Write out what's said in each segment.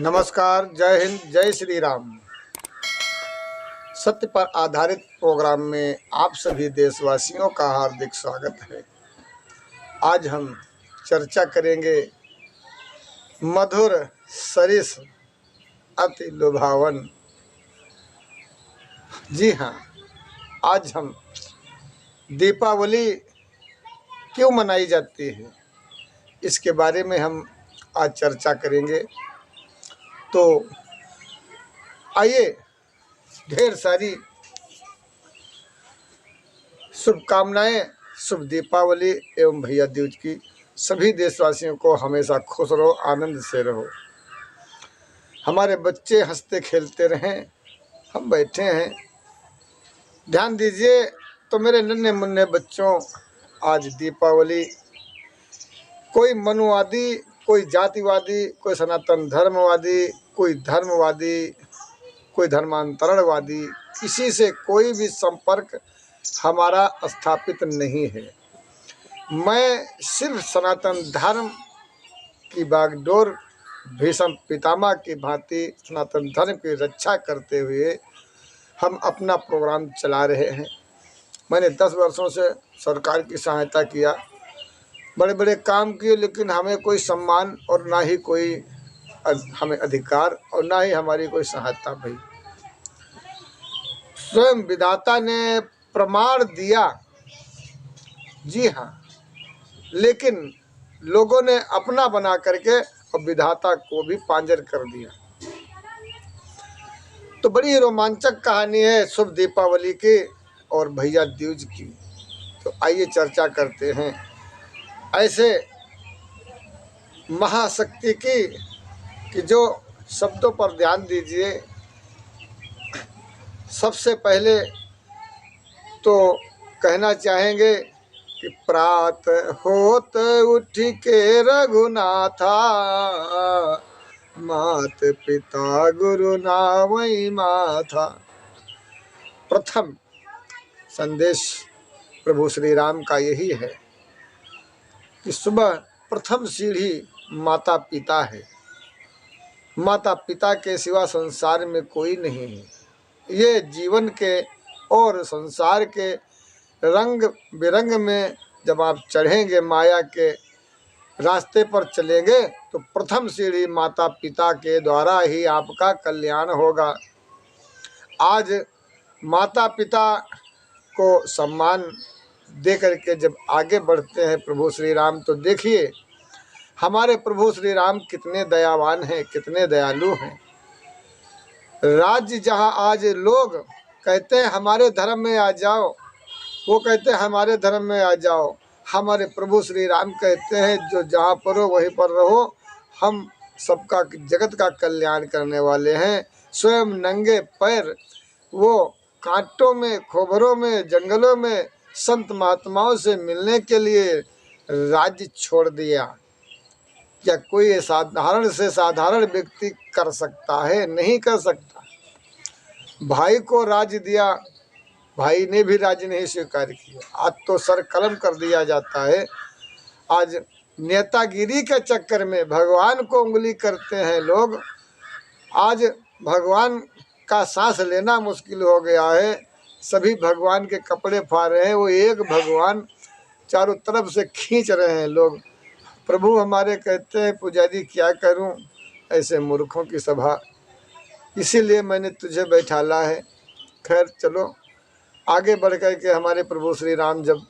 नमस्कार, जय हिंद, जय श्री राम। सत्य पर आधारित प्रोग्राम में आप सभी देशवासियों का हार्दिक स्वागत है। आज हम चर्चा करेंगे मधुर सरिस अति लुभावन। जी हाँ, आज हम दीपावली क्यों मनाई जाती है इसके बारे में हम आज चर्चा करेंगे। तो आइए, ढेर सारी शुभकामनाएं शुभ दीपावली एवं भैया दूज की। सभी देशवासियों को हमेशा खुश रहो, आनंद से रहो। हमारे बच्चे हंसते खेलते रहें। हम बैठे हैं, ध्यान दीजिए। तो मेरे नन्हे मुन्ने बच्चों, आज दीपावली कोई मनुवादी, कोई जातिवादी, कोई सनातन धर्मवादी, कोई धर्मवादी, कोई धर्मांतरणवादी, किसी से कोई भी संपर्क हमारा स्थापित नहीं है। मैं सिर्फ सनातन धर्म की बागडोर भीष्म पितामह की भांति सनातन धर्म की रक्षा करते हुए हम अपना प्रोग्राम चला रहे हैं। मैंने 10 वर्षों से सरकार की सहायता किया, बड़े बड़े काम किए, लेकिन हमें कोई सम्मान और ना ही कोई हमें अधिकार और ना ही हमारी कोई सहायता भई। स्वयं विधाता ने प्रमाण दिया, जी हाँ, लेकिन लोगों ने अपना बना करके और विधाता को भी पांजर कर दिया। तो बड़ी रोमांचक कहानी है शुभ दीपावली की और भैया दूज की। तो आइए चर्चा करते हैं ऐसे महाशक्ति की कि जो शब्दों पर ध्यान दीजिए। सबसे पहले तो कहना चाहेंगे कि प्रात होत उठ के रघुनाथा, मात पिता गुरु नावई माथा। प्रथम संदेश प्रभु श्री राम का यही है कि सुबह प्रथम सीढ़ी माता पिता है। माता पिता के सिवा संसार में कोई नहीं है। ये जीवन के और संसार के रंग बिरंग में जब आप चढ़ेंगे, माया के रास्ते पर चलेंगे, तो प्रथम सीढ़ी माता पिता के द्वारा ही आपका कल्याण होगा। आज माता पिता को सम्मान दे करके जब आगे बढ़ते हैं प्रभु श्री राम, तो देखिए हमारे प्रभु श्री राम कितने दयावान हैं, कितने दयालु हैं। राज्य जहाँ आज लोग कहते हैं हमारे धर्म में आ जाओ, वो कहते हैं हमारे धर्म में आ जाओ, हमारे प्रभु श्री राम कहते हैं जो जहाँ पर हो वहीं पर रहो, हम सबका जगत का कल्याण करने वाले हैं। स्वयं नंगे पैर वो कांटों में, खोबरों में, जंगलों में संत महात्माओं से मिलने के लिए राज्य छोड़ दिया। क्या कोई साधारण से साधारण व्यक्ति कर सकता है? नहीं कर सकता। भाई को राज्य दिया, भाई ने भी राज्य नहीं स्वीकार किया। आज तो सर कलम कर दिया जाता है। आज नेतागिरी के चक्कर में भगवान को उंगली करते हैं लोग। आज भगवान का सांस लेना मुश्किल हो गया है। सभी भगवान के कपड़े फाड़ रहे हैं, वो एक भगवान चारों तरफ से खींच रहे हैं लोग। प्रभु हमारे कहते हैं पुजारी क्या करूं ऐसे मूर्खों की सभा, इसीलिए मैंने तुझे बैठाला है। खैर चलो आगे बढ़ कर के हमारे प्रभु श्री राम जब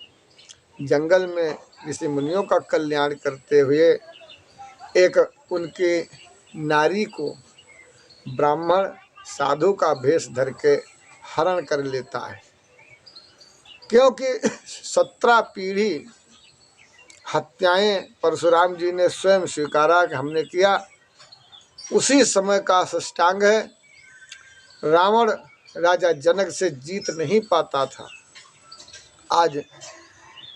जंगल में ऋषि मुनियों का कल्याण करते हुए एक उनकी नारी को ब्राह्मण साधु का भेष धर के हरण कर लेता है, क्योंकि 17 पीढ़ी हत्याएं परशुराम जी ने स्वयं स्वीकारा कि हमने किया। उसी समय का साष्टांग है। रावण राजा जनक से जीत नहीं पाता था। आज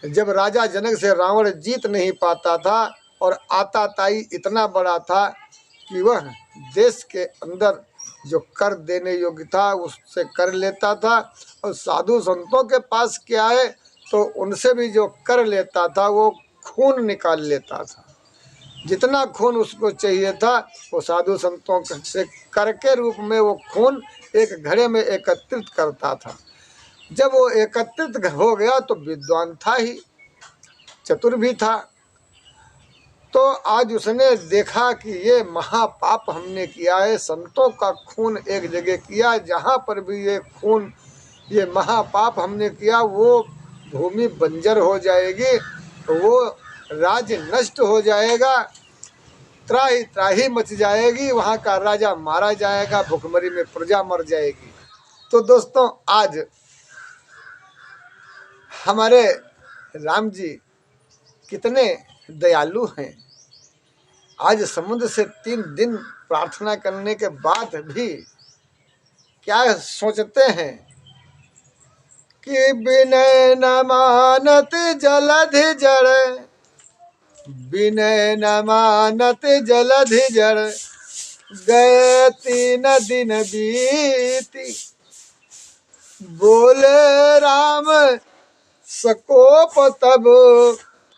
जब राजा जनक से रावण जीत नहीं पाता था और आताताई इतना बड़ा था कि वह देश के अंदर जो कर देने योग्य था उससे कर लेता था, और साधु संतों के पास क्या है तो उनसे भी जो कर लेता था वो खून निकाल लेता था। जितना खून उसको चाहिए था वो साधु संतों से करके रूप में वो खून एक घड़े में एकत्रित करता था। जब वो एकत्रित हो गया तो विद्वान था ही, चतुर भी था। तो आज उसने देखा कि ये महापाप हमने किया है, संतों का खून एक जगह किया, जहाँ पर भी ये खून, ये महापाप हमने किया, वो भूमि बंजर हो जाएगी, वो राज्य नष्ट हो जाएगा, त्राही त्राही मच जाएगी, वहाँ का राजा मारा जाएगा, भुखमरी में प्रजा मर जाएगी। तो दोस्तों आज हमारे राम जी कितने दयालु हैं। आज समुद्र से 3 दिन प्रार्थना करने के बाद भी क्या सोचते हैं कि विनय न मानत जलधि जड़, विनय न मानत जलधि जड़, गए 3 दिन बीती, बोले राम सकोप तब,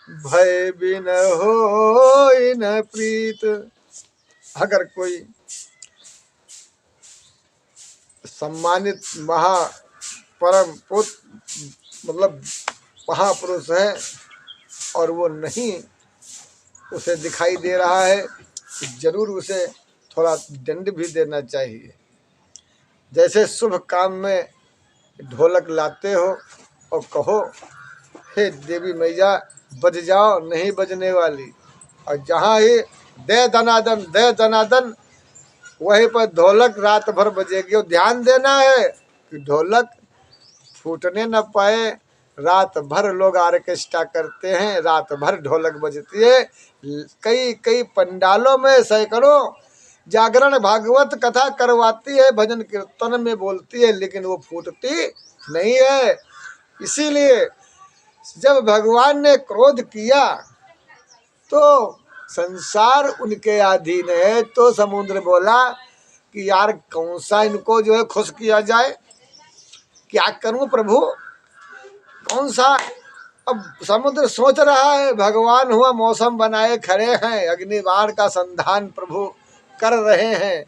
भय बिन होई न प्रीत। अगर कोई सम्मानित परम पुत्र मतलब महापुरुष है और वो नहीं उसे दिखाई दे रहा है तो जरूर उसे थोड़ा दंड भी देना चाहिए। जैसे शुभ काम में ढोलक लाते हो और कहो हे देवी मैया बज जाओ, नहीं बजने वाली, और जहाँ ही दे दनादन वहीं पर ढोलक रात भर बजेगी। और ध्यान देना है कि ढोलक फूटने न पाए। रात भर लोग ऑर्केस्ट्रा करते हैं, रात भर ढोलक बजती है, कई कई पंडालों में सैकड़ों जागरण भागवत कथा करवाती है, भजन कीर्तन में बोलती है, लेकिन वो फूटती नहीं है। इसीलिए जब भगवान ने क्रोध किया तो संसार उनके अधीन है, तो समुद्र बोला कि यार कौन सा इनको जो है खुश किया जाए, क्या करूं प्रभु, कौन सा। अब समुद्र सोच रहा है, भगवान हुआ मौसम बनाए खड़े हैं, अग्निबाण का संधान प्रभु कर रहे हैं,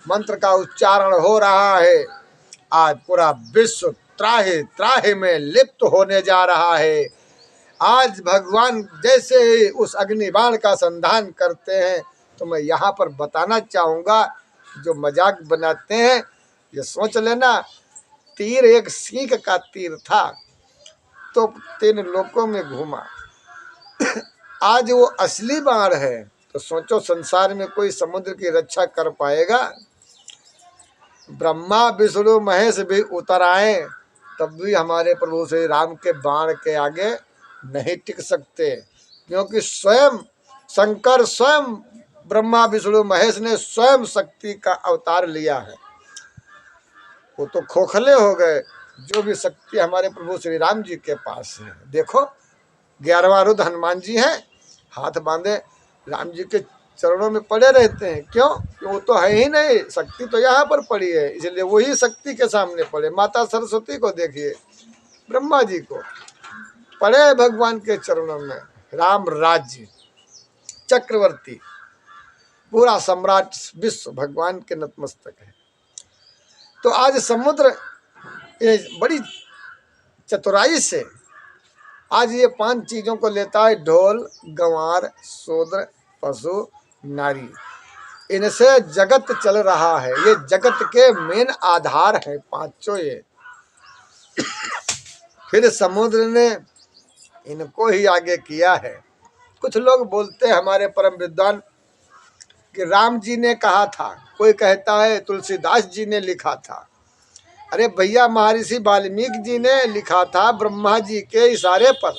मंत्र का उच्चारण हो रहा है, आज पूरा विश्व त्राहि त्राहि में लिप्त होने जा रहा है। आज भगवान जैसे ही उस अग्निबाण का संधान करते हैं, तो मैं यहाँ पर बताना चाहूँगा, जो मजाक बनाते हैं ये सोच लेना, तीर एक सींग का तीर था तो 3 लोकों में घूमा। आज वो असली बाण है, तो सोचो संसार में कोई समुद्र की रक्षा कर पाएगा। ब्रह्मा विष्णु महेश भी उतर आए तब भी हमारे प्रभु श्री राम के बाण के आगे नहीं टिक सकते, क्योंकि स्वयं शंकर, स्वयं ब्रह्मा विष्णु महेश ने स्वयं शक्ति का अवतार लिया है। वो तो खोखले हो गए, जो भी शक्ति हमारे प्रभु श्री राम जी के पास है। देखो 11वां रुद्र हनुमान जी हैं, हाथ बांधे राम जी के चरणों में पड़े रहते हैं। क्यों? वो तो है ही नहीं, शक्ति तो यहाँ पर पड़ी है, इसलिए वही शक्ति के सामने पड़े। माता सरस्वती को देखिए, ब्रह्मा जी को पड़े भगवान के चरणों में। राम राज्य चक्रवर्ती पूरा सम्राट विश्व भगवान के नतमस्तक है। तो आज समुद्र ये बड़ी चतुराई से आज ये 5 चीजों को लेता है, ढोल गंवार शूद्र पशु नारी, इनसे जगत चल रहा है। ये जगत के मेन आधार है पांचों ये। फिर समुद्र ने इनको ही आगे किया है। कुछ लोग बोलते हैं हमारे परम विद्वान कि राम जी ने कहा था, कोई कहता है तुलसीदास जी ने लिखा था। अरे भैया महर्षि वाल्मीकि जी ने लिखा था ब्रह्मा जी के इशारे पर,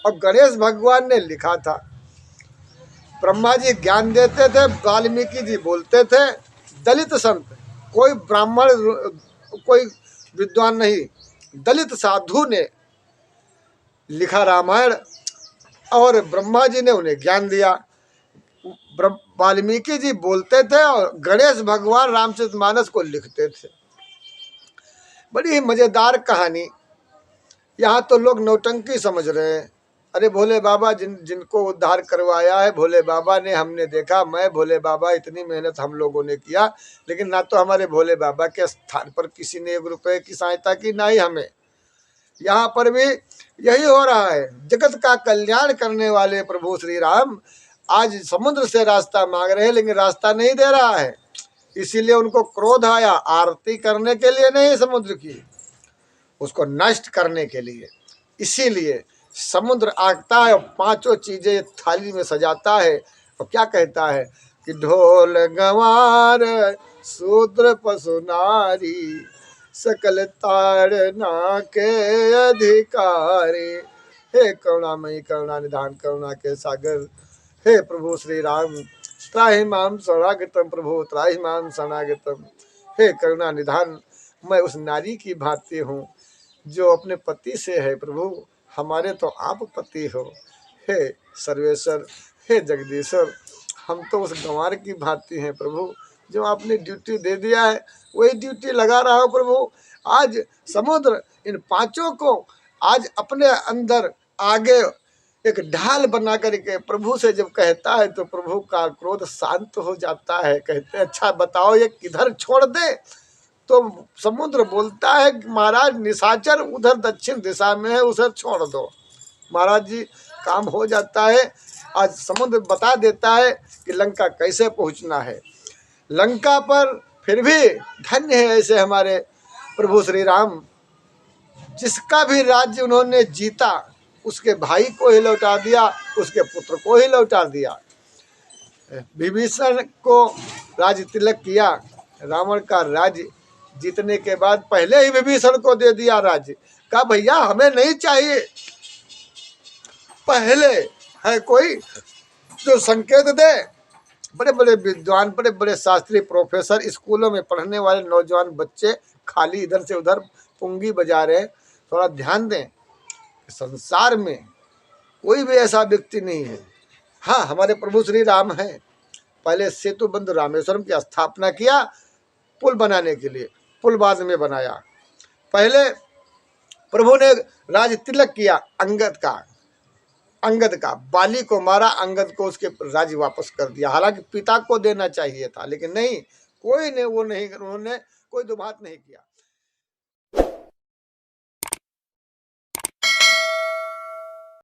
और गणेश भगवान ने लिखा था। ब्रह्मा जी ज्ञान देते थे, वाल्मीकि जी बोलते थे। दलित संत, कोई ब्राह्मण कोई विद्वान नहीं, दलित साधु ने लिखा रामायण, और ब्रह्मा जी ने उन्हें ज्ञान दिया। वाल्मीकि जी बोलते थे और गणेश भगवान रामचरितमानस को लिखते थे। बड़ी ही मजेदार कहानी। यहाँ तो लोग नौटंकी समझ रहे हैं। अरे भोले बाबा, जिनको उद्धार करवाया है भोले बाबा ने, हमने देखा। मैं भोले बाबा, इतनी मेहनत हम लोगों ने किया, लेकिन ना तो हमारे भोले बाबा के स्थान पर किसी ने 1 रुपए की सहायता की, ना ही हमें। यहाँ पर भी यही हो रहा है। जगत का कल्याण करने वाले प्रभु श्री राम आज समुद्र से रास्ता मांग रहे हैं, लेकिन रास्ता नहीं दे रहा है। इसीलिए उनको क्रोध आया, आरती करने के लिए नहीं समुद्र की, उसको नष्ट करने के लिए। इसीलिए समुद्र आता है और 5 चीजें थाली में सजाता है, और क्या कहता है कि ढोल गंवार शूद्र पशु नारी सकल ताड़ना के अधिकारी। हे करुणामयी, करुणा निधान, करुणा के सागर, हे प्रभु श्री राम, त्राहि माम शरणागतम प्रभु, त्राहि माम शरणागतम। हे करुणा निधान, मैं उस नारी की भांति हूँ जो अपने पति से है प्रभु, हमारे तो आप पति हो। हे सर्वेश्वर, हे जगदीश्वर, हम तो उस गंवार की भांति हैं प्रभु, जो आपने ड्यूटी दे दिया है वही ड्यूटी लगा रहा हो प्रभु। आज समुद्र इन 5 को आज अपने अंदर आगे एक ढाल बना करके प्रभु से जब कहता है तो प्रभु का क्रोध शांत हो जाता है। कहते हैं अच्छा बताओ ये किधर छोड़ दे? तो समुद्र बोलता है महाराज निशाचर उधर दक्षिण दिशा में है, उसे छोड़ दो। महाराज जी काम हो जाता है। आज समुद्र बता देता है कि लंका कैसे पहुंचना है। लंका पर फिर भी धन्य है ऐसे हमारे प्रभु श्री राम, जिसका भी राज्य उन्होंने जीता उसके भाई को ही लौटा दिया, उसके पुत्र को ही लौटा दिया। विभीषण को राज्य तिलक किया, रावण का राज्य जीतने के बाद पहले ही विभीषण को दे दिया राज्य। कहा भैया हमें नहीं चाहिए, पहले है कोई जो संकेत दे। बड़े बड़े विद्वान, बड़े बड़े शास्त्री, प्रोफेसर, स्कूलों में पढ़ने वाले नौजवान बच्चे खाली इधर से उधर पुंगी बजा रहे हैं। थोड़ा ध्यान दें, संसार में कोई भी ऐसा व्यक्ति नहीं है। हाँ, हमारे प्रभु श्री राम हैं। पहले सेतु बंध रामेश्वरम की स्थापना किया पुल बनाने के लिए, पुल बाद में बनाया। पहले प्रभु ने राज तिलक किया अंगद का, बाली को मारा, अंगद को उसके राज्य वापस कर दिया। हालांकि पिता को देना चाहिए था, लेकिन नहीं, कोई ने वो नहीं, उन्होंने कोई दुभात नहीं किया।